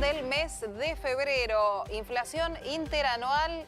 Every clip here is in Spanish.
del mes de febrero. Inflación interanual.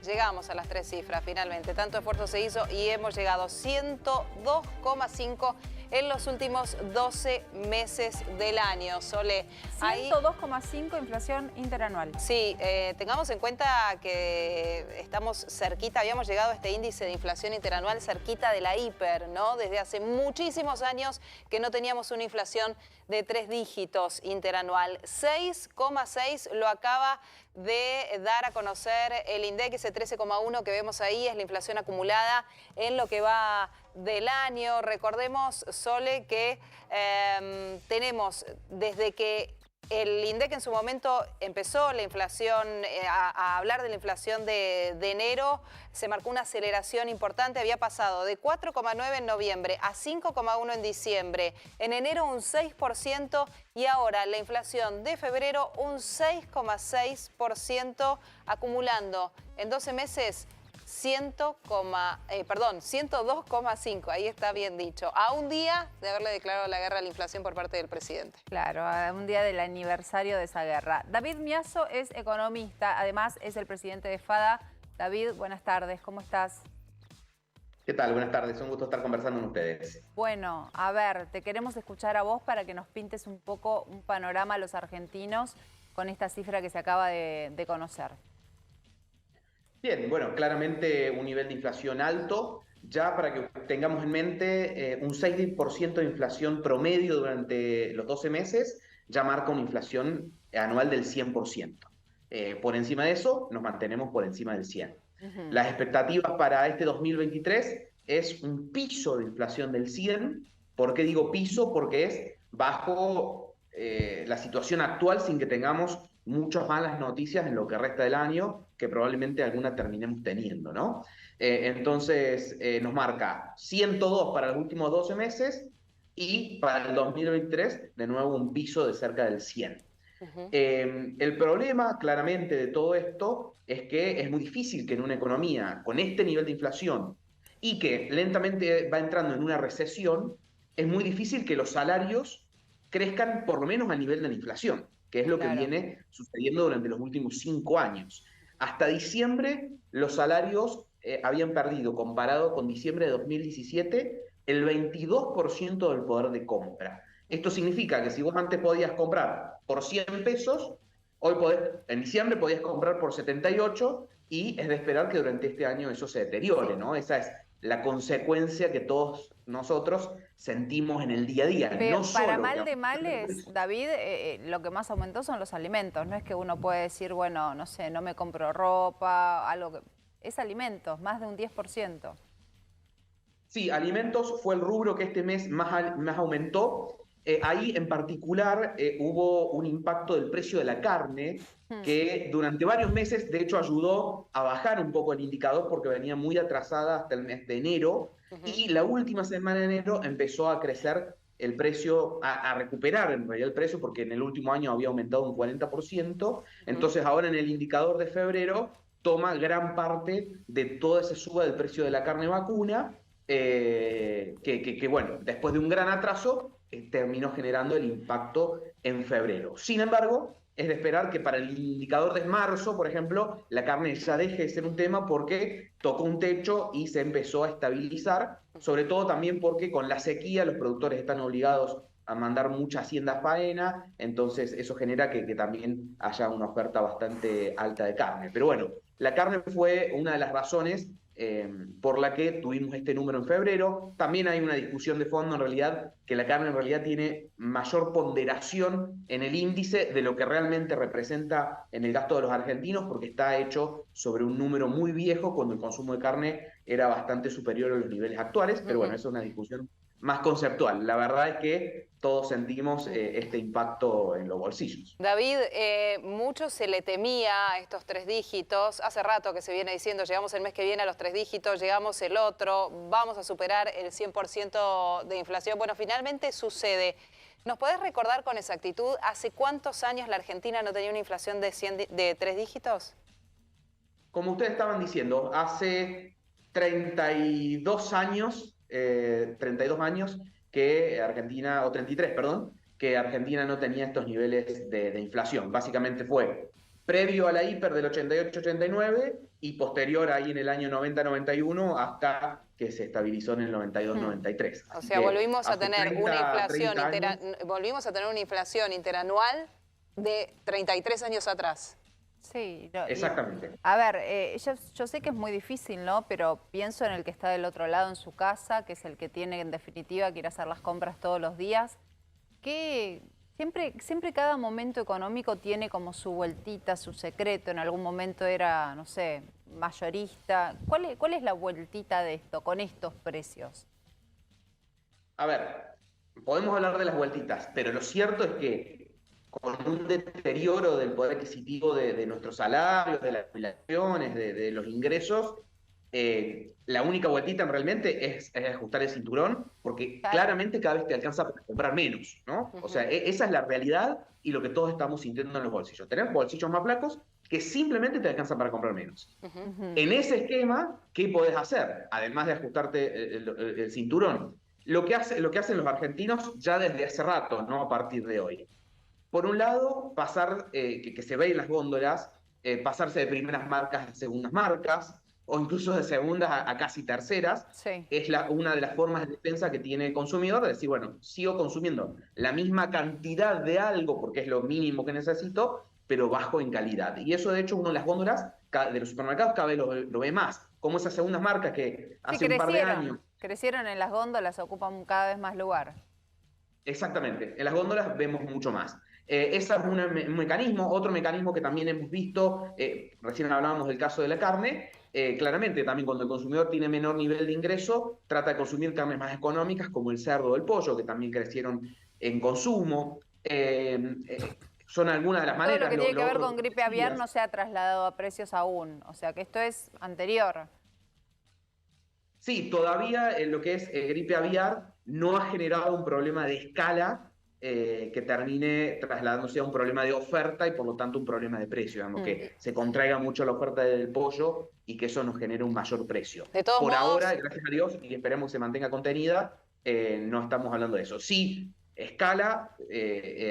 Llegamos a las 3 cifras finalmente. Tanto esfuerzo se hizo y hemos llegado 102,5 en los últimos 12 meses del año. Sole, 102,5 inflación interanual. Sí, tengamos en cuenta que estamos cerquita, habíamos llegado a este índice de inflación interanual cerquita de la hiper, ¿no? Desde hace muchísimos años que no teníamos una inflación de 3 dígitos interanual. 6,6 lo acaba de dar a conocer el INDEC, ese 13,1 que vemos ahí es la inflación acumulada en lo que va del año. Recordemos, Sole, que tenemos desde que el INDEC en su momento empezó la inflación, a hablar de la inflación de enero, se marcó una aceleración importante, había pasado de 4,9 en noviembre a 5,1 en diciembre, en enero un 6% y ahora la inflación de febrero un 6,6%, acumulando en 12 meses 102,5, ahí está bien dicho, a un día de haberle declarado la guerra a la inflación por parte del presidente. Claro, a un día del aniversario de esa guerra. David Miazo es economista, además es el presidente de FADA. David, buenas tardes, ¿cómo estás? ¿Qué tal? Buenas tardes, un gusto estar conversando con ustedes. Bueno, a ver, te queremos escuchar a vos para que nos pintes un poco un panorama a los argentinos con esta cifra que se acaba de conocer. Bien, bueno, claramente un nivel de inflación alto. Ya para que tengamos en mente, un 6% de inflación promedio durante los 12 meses ya marca una inflación anual del 100%. Por encima de eso, nos mantenemos por encima del 100%. Las expectativas para este 2023 es un piso de inflación del 100%. ¿Por qué digo piso? Porque es bajo la situación actual sin que tengamos muchas malas noticias en lo que resta del año, que probablemente alguna terminemos teniendo, ¿no? Entonces nos marca 102 para los últimos 12 meses y para el 2023 de nuevo un piso de cerca del 100. El problema claramente de todo esto es que es muy difícil que en una economía con este nivel de inflación y que lentamente va entrando en una recesión, es muy difícil que los salarios crezcan por lo menos al nivel de la inflación, que es lo que viene sucediendo durante los últimos 5 años. Hasta diciembre los salarios habían perdido, comparado con diciembre de 2017, el 22% del poder de compra. Esto significa que si vos antes podías comprar por 100 pesos, hoy en diciembre podías comprar por 78 y es de esperar que durante este año eso se deteriore, ¿no? Esa es la consecuencia que todos nosotros sentimos en el día a día. Pero no para solo mal de males, David, lo que más aumentó son los alimentos. No es que uno puede decir, bueno, no sé, no me compro ropa, algo que... Es alimentos, más de un 10%. Sí, alimentos fue el rubro que este mes más aumentó. Ahí en particular hubo un impacto del precio de la carne que durante varios meses de hecho ayudó a bajar un poco el indicador porque venía muy atrasada hasta el mes de enero y la última semana de enero empezó a crecer el precio, a recuperar en realidad el precio porque en el último año había aumentado un 40%, entonces ahora en el indicador de febrero toma gran parte de toda esa suba del precio de la carne vacuna, bueno, después de un gran atraso, terminó generando el impacto en febrero. Sin embargo, es de esperar que para el indicador de marzo, por ejemplo, la carne ya deje de ser un tema porque tocó un techo y se empezó a estabilizar, sobre todo también porque con la sequía los productores están obligados a mandar mucha hacienda a faena, entonces eso genera que también haya una oferta bastante alta de carne. Pero bueno, la carne fue una de las razones por la que tuvimos este número en febrero. También hay una discusión de fondo en realidad, que la carne en realidad tiene mayor ponderación en el índice de lo que realmente representa en el gasto de los argentinos, porque está hecho sobre un número muy viejo cuando el consumo de carne era bastante superior a los niveles actuales, pero bueno, eso es una discusión más conceptual. La verdad es que todos sentimos este impacto en los bolsillos. David, mucho se le temía a estos 3 dígitos. Hace rato que se viene diciendo, llegamos el mes que viene a los 3 dígitos, llegamos el otro, vamos a superar el 100% de inflación. Bueno, finalmente sucede. ¿Nos podés recordar con exactitud hace cuántos años la Argentina no tenía una inflación de 3 dígitos? Como ustedes estaban diciendo, hace 32 años que Argentina, o 33, perdón, que Argentina no tenía estos niveles de inflación. Básicamente fue previo a la hiper del 88-89 y posterior ahí en el año 90-91 hasta que se estabilizó en el 92-93. O sea, volvimos a tener volvimos a tener una inflación interanual de 33 años atrás. Sí. Exactamente. A ver, yo sé que es muy difícil, ¿no? Pero pienso en el que está del otro lado en su casa, que es el que tiene en definitiva que ir a hacer las compras todos los días. Que siempre cada momento económico tiene como su vueltita, su secreto. En algún momento era, no sé, mayorista. ¿Cuál es la vueltita de esto, con estos precios? A ver, podemos hablar de las vueltitas, pero lo cierto es que con un deterioro del poder adquisitivo de nuestros salarios, de las jubilaciones, de los ingresos, la única vueltita realmente es ajustar el cinturón, porque Claro. claramente cada vez te alcanza para comprar menos, ¿no? O sea, esa es la realidad y lo que todos estamos sintiendo en los bolsillos. Tenemos bolsillos más flacos que simplemente te alcanzan para comprar menos. En ese esquema, ¿qué podés hacer? Además de ajustarte el cinturón. Lo que hacen los argentinos ya desde hace rato, no a partir de hoy. Por un lado, pasar, que se ve en las góndolas, pasarse de primeras marcas a segundas marcas, o incluso de segundas a casi terceras, Sí. es una de las formas de defensa que tiene el consumidor, de decir, bueno, sigo consumiendo la misma cantidad de algo, porque es lo mínimo que necesito, pero bajo en calidad. Y eso, de hecho, uno en las góndolas de los supermercados cada vez lo ve más, como esas segundas marcas que hace un par de años... Crecieron en las góndolas, ocupan cada vez más lugar. Exactamente, en las góndolas vemos mucho más. Ese es un mecanismo. Otro mecanismo que también hemos visto, recién hablábamos del caso de la carne, claramente también cuando el consumidor tiene menor nivel de ingreso, trata de consumir carnes más económicas como el cerdo o el pollo, que también crecieron en consumo. Son algunas de las maneras. Todo lo que tiene que ver con gripe aviar no se ha trasladado a precios aún, o sea que esto es anterior. Sí, todavía lo que es gripe aviar no ha generado un problema de escala que termine trasladándose a un problema de oferta y por lo tanto un problema de precio, digamos, que se contraiga mucho la oferta del pollo y que eso nos genere un mayor precio. De todos modos, ahora, gracias a Dios, y esperemos que se mantenga contenida, no estamos hablando de eso. Sí, escala,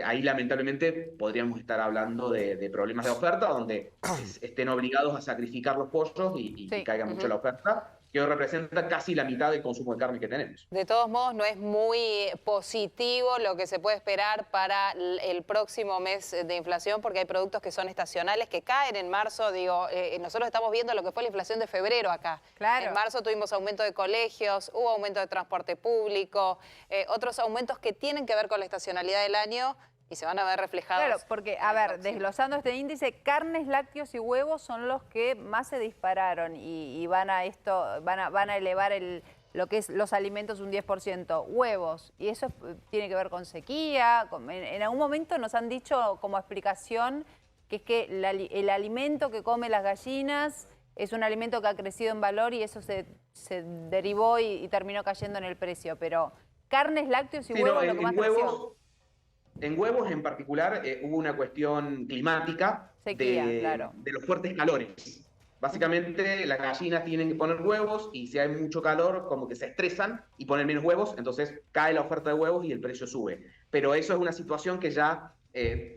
ahí lamentablemente podríamos estar hablando de problemas de oferta donde estén obligados a sacrificar los pollos y caiga mucho la oferta, que hoy representa casi la mitad del consumo de carne que tenemos. De todos modos, no es muy positivo lo que se puede esperar para el próximo mes de inflación, porque hay productos que son estacionales, que caen en marzo. Digo, nosotros estamos viendo lo que fue la inflación de febrero acá. Claro. En marzo tuvimos aumento de colegios, hubo aumento de transporte público, otros aumentos que tienen que ver con la estacionalidad del año y se van a ver reflejados. Claro, porque, a ver, desglosando este índice, carnes, lácteos y huevos son los que más se dispararon y van a elevar lo que es los alimentos un 10%. Huevos, y eso tiene que ver con sequía. En algún momento nos han dicho como explicación que es que el alimento que comen las gallinas es un alimento que ha crecido en valor y eso se derivó y terminó cayendo en el precio. Pero carnes, lácteos y huevos lo que más creció. En huevos en particular hubo una cuestión climática de los fuertes calores. Básicamente las gallinas tienen que poner huevos y si hay mucho calor como que se estresan y ponen menos huevos, entonces cae la oferta de huevos y el precio sube. Pero eso es una situación que ya,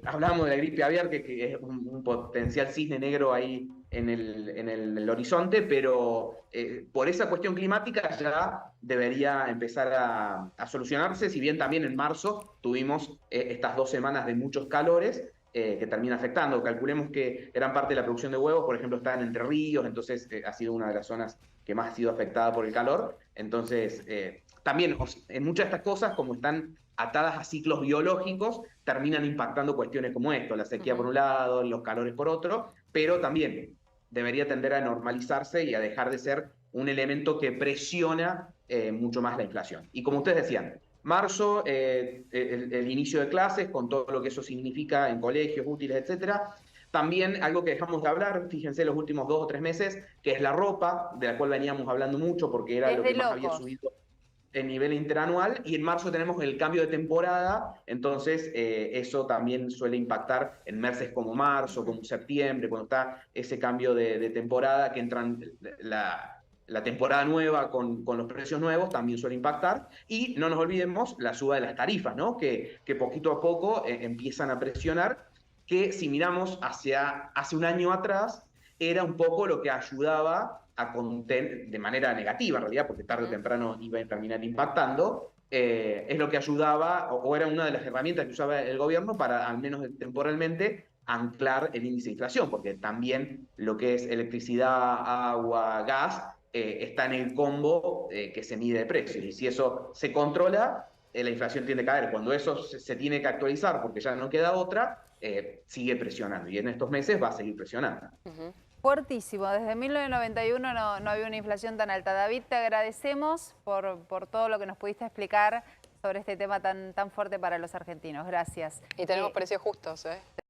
hablamos de la gripe aviar, que es un potencial cisne negro ahí en el horizonte, pero por esa cuestión climática ya debería empezar a solucionarse, si bien también en marzo tuvimos estas 2 semanas de muchos calores que termina afectando. Calculemos que gran parte de la producción de huevos, por ejemplo, está en Entre Ríos, entonces ha sido una de las zonas que más ha sido afectada por el calor. Entonces, también en muchas de estas cosas, como están atadas a ciclos biológicos, terminan impactando cuestiones como esto, la sequía por un lado, los calores por otro, pero también debería tender a normalizarse y a dejar de ser un elemento que presiona mucho más la inflación. Y como ustedes decían, marzo, el inicio de clases, con todo lo que eso significa en colegios, útiles, etcétera. También algo que dejamos de hablar, fíjense, los últimos 2 o 3 meses, que es la ropa, de la cual veníamos hablando mucho porque era lo que más había subido el nivel interanual, y en marzo tenemos el cambio de temporada, entonces eso también suele impactar en meses como marzo, como septiembre, cuando está ese cambio de temporada, que entran la temporada nueva con los precios nuevos también suele impactar. Y no nos olvidemos la suba de las tarifas, ¿no? Que poquito a poco empiezan a presionar, que si miramos hace un año atrás, era un poco lo que ayudaba a contener, de manera negativa en realidad, porque tarde o temprano iba a terminar impactando, es lo que ayudaba, o era una de las herramientas que usaba el gobierno para, al menos temporalmente, anclar el índice de inflación, porque también lo que es electricidad, agua, gas, está en el combo que se mide de precios. Y si eso se controla, la inflación tiende a caer. Cuando eso se tiene que actualizar porque ya no queda otra, sigue presionando. Y en estos meses va a seguir presionando. Fuertísimo. Desde 1991 no había una inflación tan alta. David, te agradecemos por todo lo que nos pudiste explicar sobre este tema tan fuerte para los argentinos. Gracias. Y tenemos precios justos, ¿eh?